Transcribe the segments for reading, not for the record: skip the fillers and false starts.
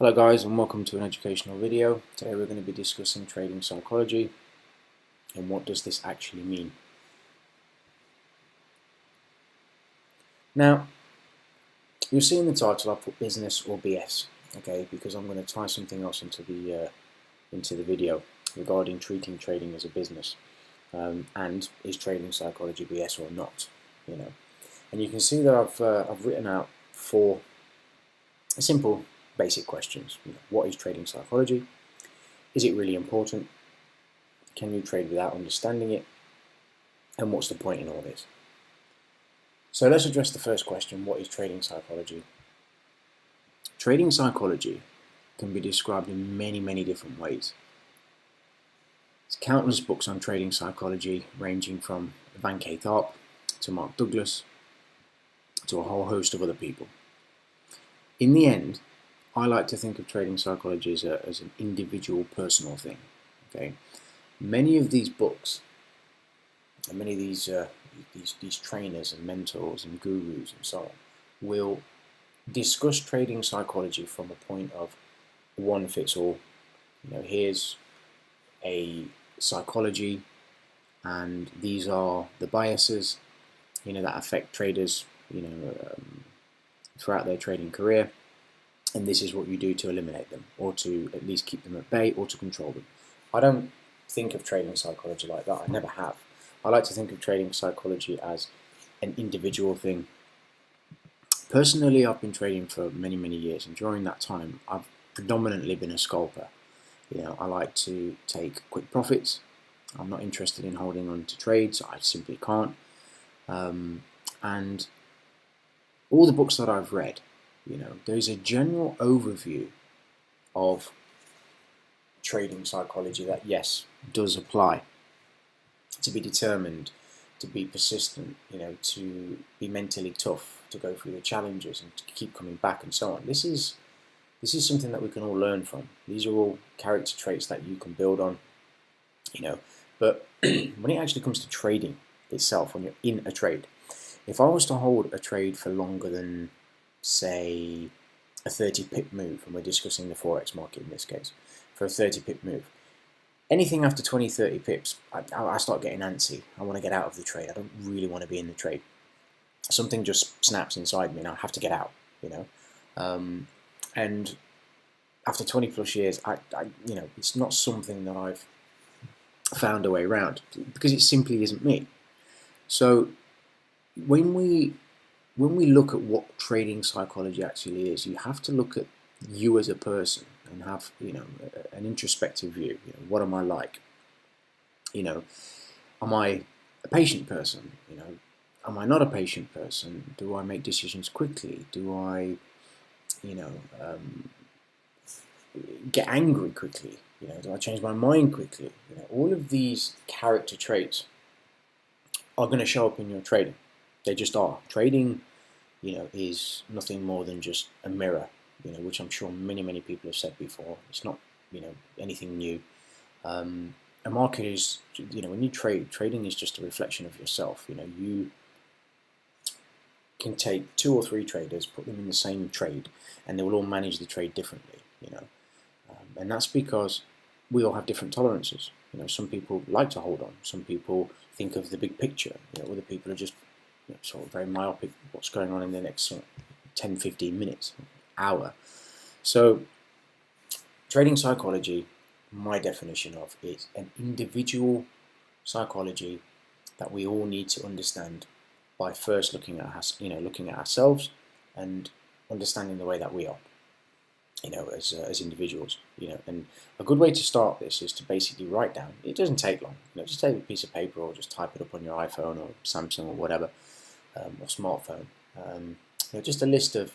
Hello guys, and welcome to an educational video. Today we're going to be discussing trading psychology and what does this actually mean. Now, you'll see in the title I put business or BS, okay, because I'm going to tie something else into the video regarding treating trading as a business, and is trading psychology BS or not, you know. And you can see that I've written out 4 simple basic questions. What is trading psychology? Is it really important? Can you trade without understanding it? And what's the point in all this? So let's address the first question. What is trading psychology? Trading psychology can be described in many different ways. There's countless books on trading psychology, ranging from Van K. Tharp to Mark Douglas to a whole host of other people. In the end, I like to think of trading psychology as an individual, personal thing. Okay, many of these books and many of these trainers and mentors and gurus and so on will discuss trading psychology from a point of one fits all. Here's a psychology, and these are the biases, that affect traders, throughout their trading career. And this is what you do to eliminate them, or to at least keep them at bay, or to control them. I don't think of trading psychology like that. I never have. I like to think of trading psychology as an individual thing. Personally, I've been trading for many years, and during that time, I've predominantly been a scalper. I like to take quick profits. I'm not interested in holding on to trades. I simply can't. And all the books that I've read, there's a general overview of trading psychology that, yes, does apply. To be determined, to be persistent, to be mentally tough, to go through the challenges and to keep coming back and so on. This is something that we can all learn from. These are all character traits that you can build on, But when it actually comes to trading itself, when you're in a trade, if I was to hold a trade for longer than, say, a 30 pip move, and we're discussing the Forex market in this case, for a 30 pip move, anything after 20-30 pips, I start getting antsy. I want to get out of the trade. I don't really want to be in the trade. Something just snaps inside me and I have to get out, and after 20 plus years, it's not something that I've found a way around, because it simply isn't me. So when we look at what trading psychology actually is, you have to look at you as a person and have an introspective view. What am I like? Am I a patient person? Am I not a patient person? Do I make decisions quickly? Do I get angry quickly? Do I change my mind quickly? All of these character traits are going to show up in your trading. They just are. Trading, is nothing more than just a mirror, which I'm sure many people have said before. It's not, anything new. A market is, when you trade, trading is just a reflection of yourself. You can take 2 or 3 traders, put them in the same trade, and they will all manage the trade differently, and that's because we all have different tolerances. Some people like to hold on. Some people think of the big picture. Other people are just sort of very myopic. What's going on in the next 10-15 minutes, hour. So trading psychology, my definition of it, an individual psychology that we all need to understand by first looking at us, looking at ourselves and understanding the way that we are, as individuals. And a good way to start this is to basically write down. It doesn't take long. Just take a piece of paper or just type it up on your iPhone or Samsung or whatever, or smartphone. Just a list of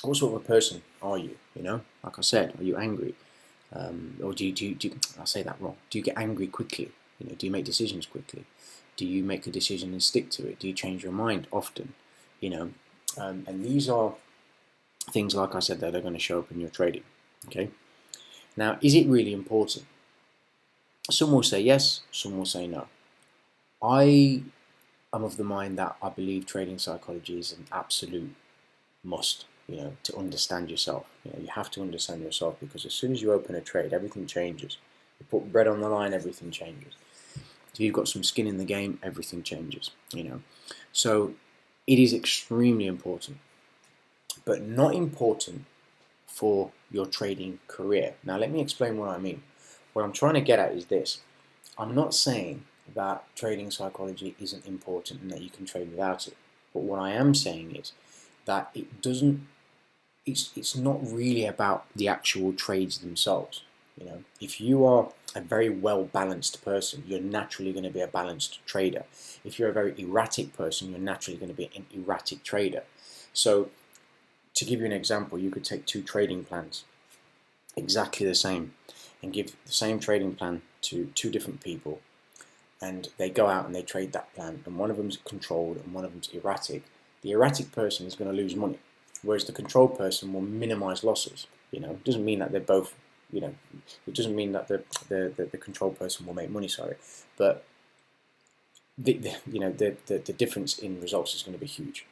what sort of a person are you. Like I said, are you angry? Or do you I say that wrong. Do you get angry quickly? Do you make decisions quickly? Do you make a decision and stick to it? Do you change your mind often? And these are things, like I said, that are going to show up in your trading. Okay. Now, is it really important? Some will say yes, some will say no. I am of the mind that I believe trading psychology is an absolute must. to understand yourself. You have to understand yourself, because as soon as you open a trade, everything changes. You put bread on the line, everything changes. If you've got some skin in the game, everything changes. So it is extremely important, but not important for your trading career. Now, let me explain what I mean. What I'm trying to get at is this. I'm not saying that trading psychology isn't important and that you can trade without it. But what I am saying is that it's not really about the actual trades themselves. If you are a very well balanced person, you're naturally going to be a balanced trader. If you're a very erratic person, you're naturally going to be an erratic trader. So to give you an example, you could take two trading plans, exactly the same, and give the same trading plan to two different people, and they go out and they trade that plan, and one of them's controlled and one of them's erratic. The erratic person is going to lose money, whereas the controlled person will minimize losses. It doesn't mean that they're both, it doesn't mean that the controlled person will make money, sorry, but the difference in results is going to be huge.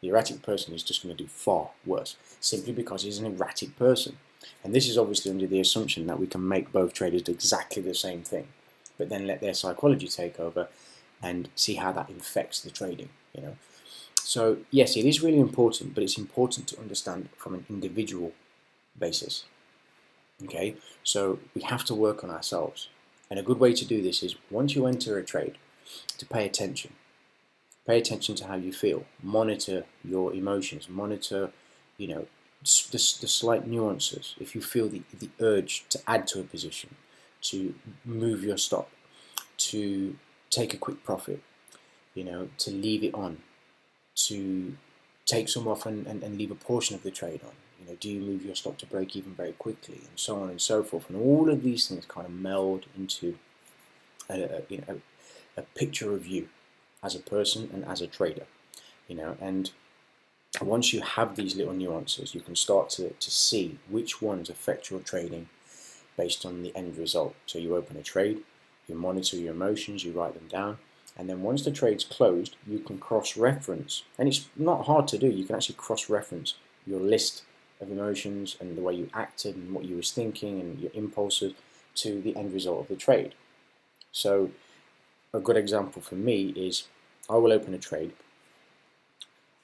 The erratic person is just going to do far worse, simply because he's an erratic person. And this is obviously under the assumption that we can make both traders do exactly the same thing, but then let their psychology take over and see how that infects the trading. So yes, it is really important, but it's important to understand from an individual basis. Okay, so we have to work on ourselves, and a good way to do this is, once you enter a trade, to pay attention. Pay attention to how you feel. Monitor your emotions. Monitor, the slight nuances. If you feel the urge to add to a position, to move your stop, to take a quick profit, to leave it on, to take some off and leave a portion of the trade on. Do you move your stop to break even very quickly, and so on and so forth. And all of these things kind of meld into a picture of you as a person and as a trader. And once you have these little nuances, you can start to see which ones affect your trading based on the end result. So you open a trade, you monitor your emotions, you write them down, and then once the trade's closed, you can cross-reference, and it's not hard to do. You can actually cross-reference your list of emotions and the way you acted and what you was thinking and your impulses to the end result of the trade. So a good example for me is, I will open a trade.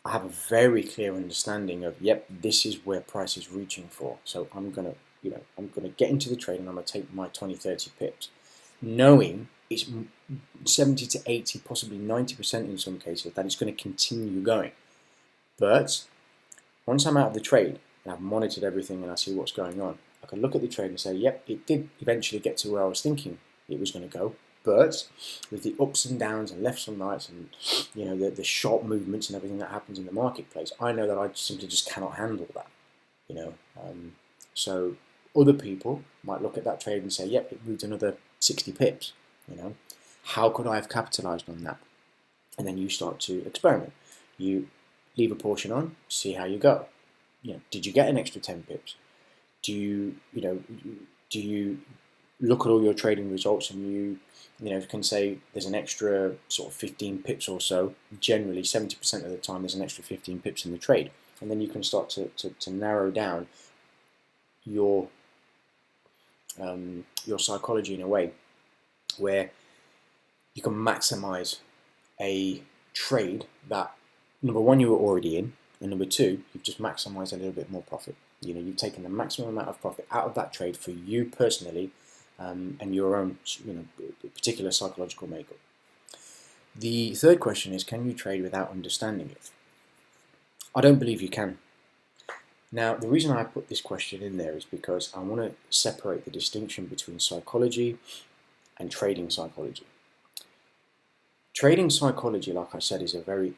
I have a very clear understanding of, yep, this is where price is reaching for. So I'm gonna get into the trade and I'm gonna take my 20-30 pips, knowing it's 70 to 80, possibly 90% in some cases, that it's going to continue going. But once I'm out of the trade and I've monitored everything and I see what's going on, I can look at the trade and say, yep, it did eventually get to where I was thinking it was going to go. But with the ups and downs and lefts and rights and the sharp movements and everything that happens in the marketplace, I know that I simply just cannot handle that. So other people might look at that trade and say, yep, it moved another 60 pips. How could I have capitalized on that? And then you start to experiment. You leave a portion on, see how you go. Did you get an extra 10 pips? Do you look at all your trading results and you can say there's an extra sort of 15 pips or so? Generally, 70% of the time, there's an extra 15 pips in the trade, and then you can start to narrow down your psychology in a way where you can maximize a trade that, number one, you were already in, and number two, you've just maximized a little bit more profit. You've taken the maximum amount of profit out of that trade for you personally, and your own particular psychological makeup. The third question is, can you trade without understanding it? I don't believe you can. Now, the reason I put this question in there is because I want to separate the distinction between psychology and trading psychology. Trading psychology, like I said, is a very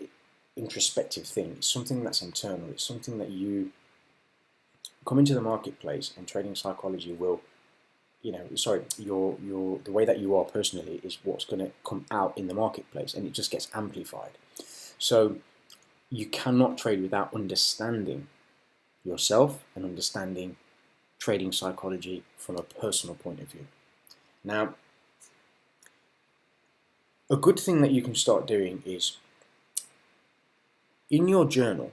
introspective thing. It's something that's internal. It's something that you come into the marketplace, and trading psychology will, the way that you are personally is what's going to come out in the marketplace, and it just gets amplified. So you cannot trade without understanding yourself and understanding trading psychology from a personal point of view. Now, a good thing that you can start doing is, in your journal,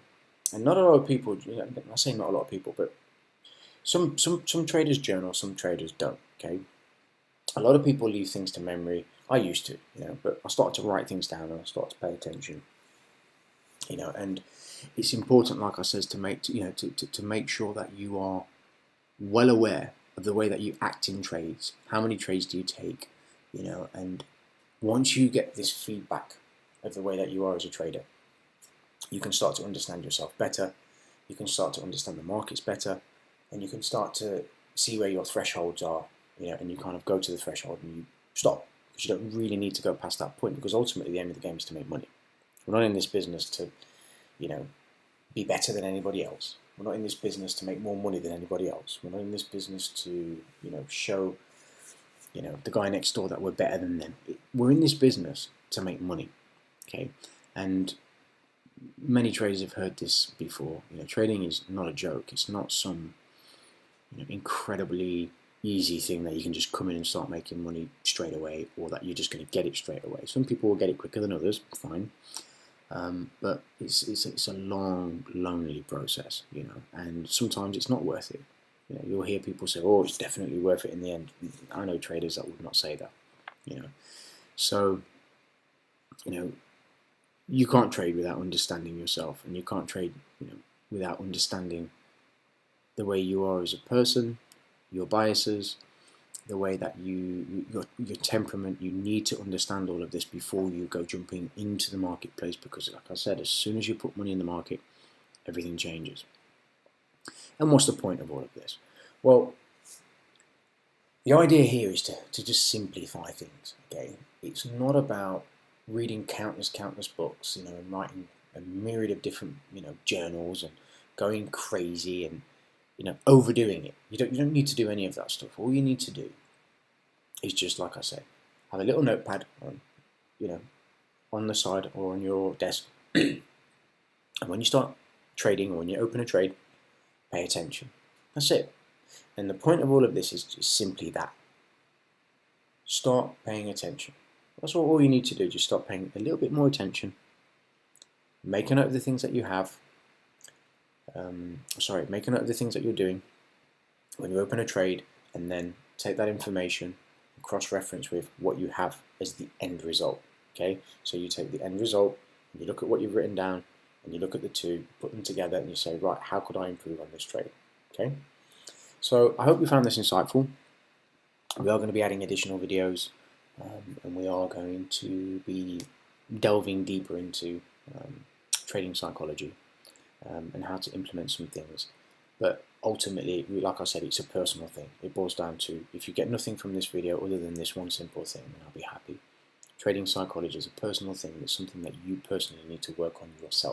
And not a lot of people, I say not a lot of people, but some traders journal, some traders don't. Okay, a lot of people leave things to memory. I used to, but I started to write things down and I started to pay attention. And it's important, like I said, to make sure that you are well aware of the way that you act in trades. How many trades do you take? And once you get this feedback of the way that you are as a trader, you can start to understand yourself better. You can start to understand the markets better, and you can start to see where your thresholds are. And you kind of go to the threshold and you stop, because you don't really need to go past that point, because ultimately the aim of the game is to make money. We're not in this business to, be better than anybody else. We're not in this business to make more money than anybody else. We're not in this business to, show, the guy next door that we're better than them. We're in this business to make money, okay? And many traders have heard this before. Trading is not a joke. It's not some, incredibly easy thing that you can just come in and start making money straight away, or that you're just going to get it straight away. Some people will get it quicker than others, fine. But it's a long, lonely process, and sometimes it's not worth it. You'll hear people say, "Oh, it's definitely worth it in the end." I know traders that would not say that, So, you can't trade without understanding yourself, and you can't trade, without understanding the way you are as a person, your biases, the way that your temperament. You need to understand all of this before you go jumping into the marketplace, because, like I said, as soon as you put money in the market, everything changes. And what's the point of all of this? Well, the idea here is to just simplify things. Okay, it's not about reading countless books, and writing a myriad of different, journals, and going crazy and, overdoing it. You don't need to do any of that stuff. All you need to do is just, like I say, have a little notepad on, on the side or on your desk, and when you start trading, or when you open a trade, pay attention. That's it. And the point of all of this is simply that. Start paying attention. That's all you need to do. Just start paying a little bit more attention. Make a note of the things that you have. Make a note of the things that you're doing when you open a trade, and then take that information and cross-reference with what you have as the end result. Okay, so you take the end result and you look at what you've written down, and you look at the two, put them together, and you say, right, how could I improve on this trade? Okay, so I hope you found this insightful. We are going to be adding additional videos, and we are going to be delving deeper into trading psychology, and how to implement some things. But ultimately, like I said, it's a personal thing. It boils down to, if you get nothing from this video other than this one simple thing, then I'll be happy. Trading psychology is a personal thing. It's something that you personally need to work on yourself.